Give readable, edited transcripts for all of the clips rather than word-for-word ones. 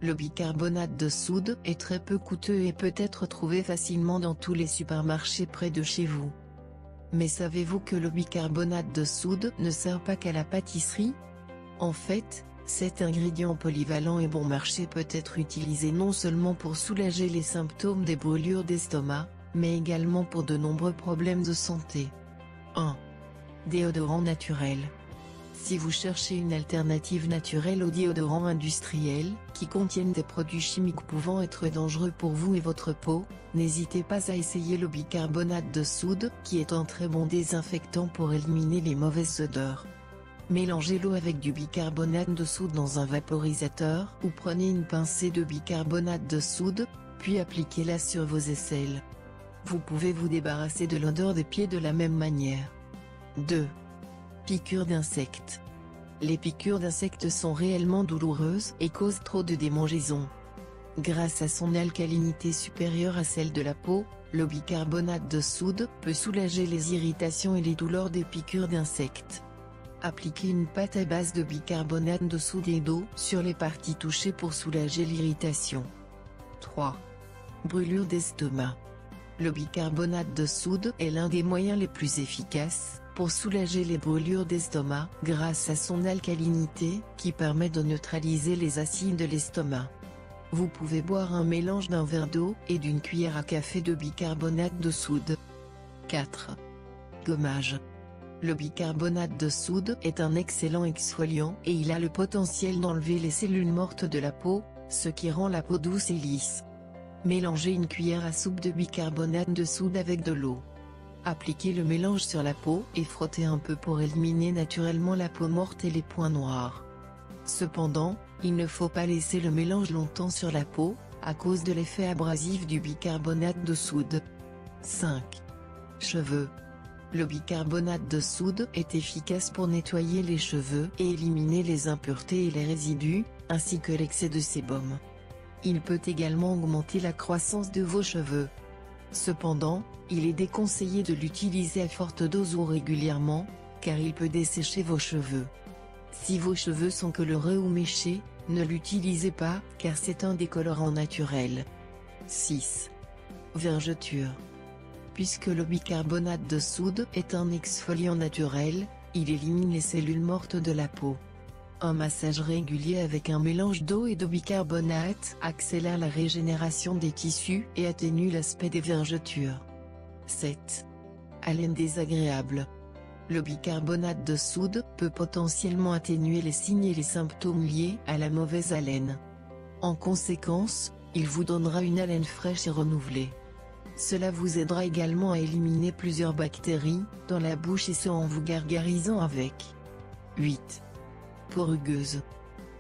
Le bicarbonate de soude est très peu coûteux et peut être trouvé facilement dans tous les supermarchés près de chez vous. Mais savez-vous que le bicarbonate de soude ne sert pas qu'à la pâtisserie? En fait, cet ingrédient polyvalent et bon marché peut être utilisé non seulement pour soulager les symptômes des brûlures d'estomac, mais également pour de nombreux problèmes de santé. 1. Déodorant naturel. Si vous cherchez une alternative naturelle aux déodorants industriels, qui contiennent des produits chimiques pouvant être dangereux pour vous et votre peau, n'hésitez pas à essayer le bicarbonate de soude, qui est un très bon désinfectant pour éliminer les mauvaises odeurs. Mélangez l'eau avec du bicarbonate de soude dans un vaporisateur ou prenez une pincée de bicarbonate de soude, puis appliquez-la sur vos aisselles. Vous pouvez vous débarrasser de l'odeur des pieds de la même manière. 2. Piqûres d'insectes. Les piqûres d'insectes sont réellement douloureuses et causent trop de démangeaisons. Grâce à son alcalinité supérieure à celle de la peau, le bicarbonate de soude peut soulager les irritations et les douleurs des piqûres d'insectes. Appliquez une pâte à base de bicarbonate de soude et d'eau sur les parties touchées pour soulager l'irritation. 3. Brûlure d'estomac. Le bicarbonate de soude est l'un des moyens les plus efficaces pour soulager les brûlures d'estomac grâce à son alcalinité qui permet de neutraliser les acides de l'estomac. Vous pouvez boire un mélange d'un verre d'eau et d'une cuillère à café de bicarbonate de soude. 4. Gommage. Le bicarbonate de soude est un excellent exfoliant et il a le potentiel d'enlever les cellules mortes de la peau, ce qui rend la peau douce et lisse. Mélangez une cuillère à soupe de bicarbonate de soude avec de l'eau. Appliquez le mélange sur la peau et frottez un peu pour éliminer naturellement la peau morte et les points noirs. Cependant, il ne faut pas laisser le mélange longtemps sur la peau, à cause de l'effet abrasif du bicarbonate de soude. 5. Cheveux. Le bicarbonate de soude est efficace pour nettoyer les cheveux et éliminer les impuretés et les résidus, ainsi que l'excès de sébum. Il peut également augmenter la croissance de vos cheveux. Cependant, il est déconseillé de l'utiliser à forte dose ou régulièrement, car il peut dessécher vos cheveux. Si vos cheveux sont colorés ou méchés, ne l'utilisez pas, car c'est un décolorant naturel. 6. Vergeture. Puisque le bicarbonate de soude est un exfoliant naturel, il élimine les cellules mortes de la peau. Un massage régulier avec un mélange d'eau et de bicarbonate accélère la régénération des tissus et atténue l'aspect des vergetures. 7. Haleine désagréable. Le bicarbonate de soude peut potentiellement atténuer les signes et les symptômes liés à la mauvaise haleine. En conséquence, il vous donnera une haleine fraîche et renouvelée. Cela vous aidera également à éliminer plusieurs bactéries dans la bouche et ce en vous gargarisant avec. 8. Peau rugueuse.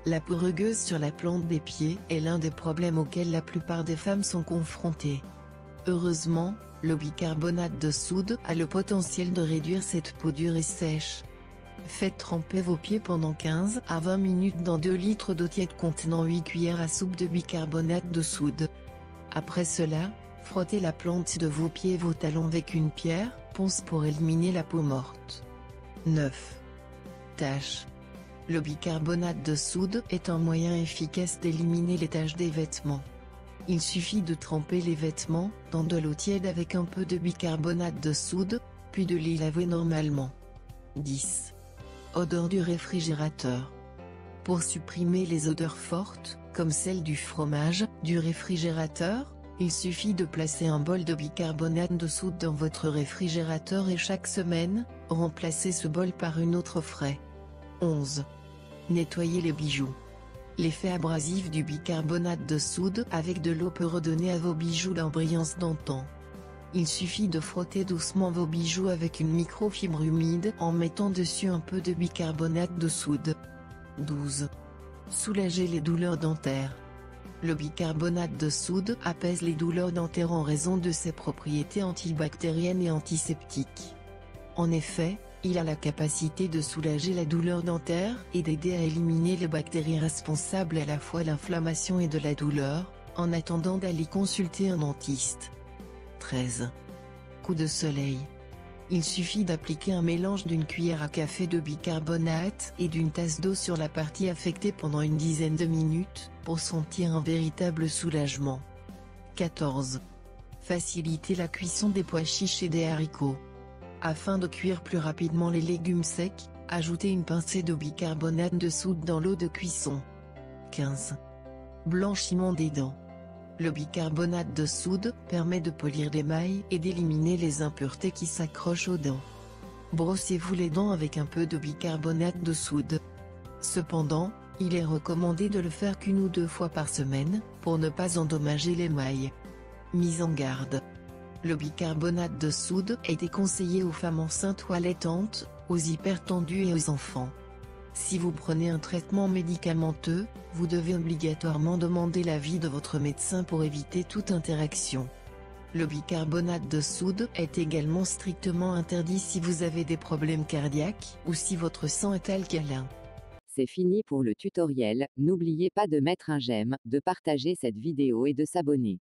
La peau rugueuse sur la plante des pieds est l'un des problèmes auxquels la plupart des femmes sont confrontées. Heureusement, le bicarbonate de soude a le potentiel de réduire cette peau dure et sèche. Faites tremper vos pieds pendant 15 à 20 minutes dans 2 litres d'eau tiède contenant 8 cuillères à soupe de bicarbonate de soude. Après cela, frottez la plante de vos pieds et vos talons avec une pierre ponce pour éliminer la peau morte. 9. Taches. Le bicarbonate de soude est un moyen efficace d'éliminer les taches des vêtements. Il suffit de tremper les vêtements dans de l'eau tiède avec un peu de bicarbonate de soude, puis de les laver normalement. 10. Odeur du réfrigérateur. Pour supprimer les odeurs fortes, comme celle du fromage, du réfrigérateur, il suffit de placer un bol de bicarbonate de soude dans votre réfrigérateur et chaque semaine, remplacez ce bol par une autre frais. 11. Nettoyer les bijoux. L'effet abrasif du bicarbonate de soude avec de l'eau peut redonner à vos bijoux l'embrillance d'antan. Il suffit de frotter doucement vos bijoux avec une microfibre humide en mettant dessus un peu de bicarbonate de soude. 12. Soulager les douleurs dentaires. Le bicarbonate de soude apaise les douleurs dentaires en raison de ses propriétés antibactériennes et antiseptiques. En effet, il a la capacité de soulager la douleur dentaire et d'aider à éliminer les bactéries responsables à la fois de l'inflammation et de la douleur, en attendant d'aller consulter un dentiste. 13. Coup de soleil. Il suffit d'appliquer un mélange d'une cuillère à café de bicarbonate et d'une tasse d'eau sur la partie affectée pendant une dizaine de minutes, pour sentir un véritable soulagement. 14. Faciliter la cuisson des pois chiches et des haricots. Afin de cuire plus rapidement les légumes secs, ajoutez une pincée de bicarbonate de soude dans l'eau de cuisson. 15. Blanchiment des dents. Le bicarbonate de soude permet de polir l'émail et d'éliminer les impuretés qui s'accrochent aux dents. Brossez-vous les dents avec un peu de bicarbonate de soude. Cependant, il est recommandé de le faire qu'1 ou 2 fois par semaine, pour ne pas endommager l'émail. Mise en garde. Le bicarbonate de soude est déconseillé aux femmes enceintes ou allaitantes, aux hypertendus et aux enfants. Si vous prenez un traitement médicamenteux, vous devez obligatoirement demander l'avis de votre médecin pour éviter toute interaction. Le bicarbonate de soude est également strictement interdit si vous avez des problèmes cardiaques ou si votre sang est alcalin. C'est fini pour le tutoriel, n'oubliez pas de mettre un j'aime, de partager cette vidéo et de s'abonner.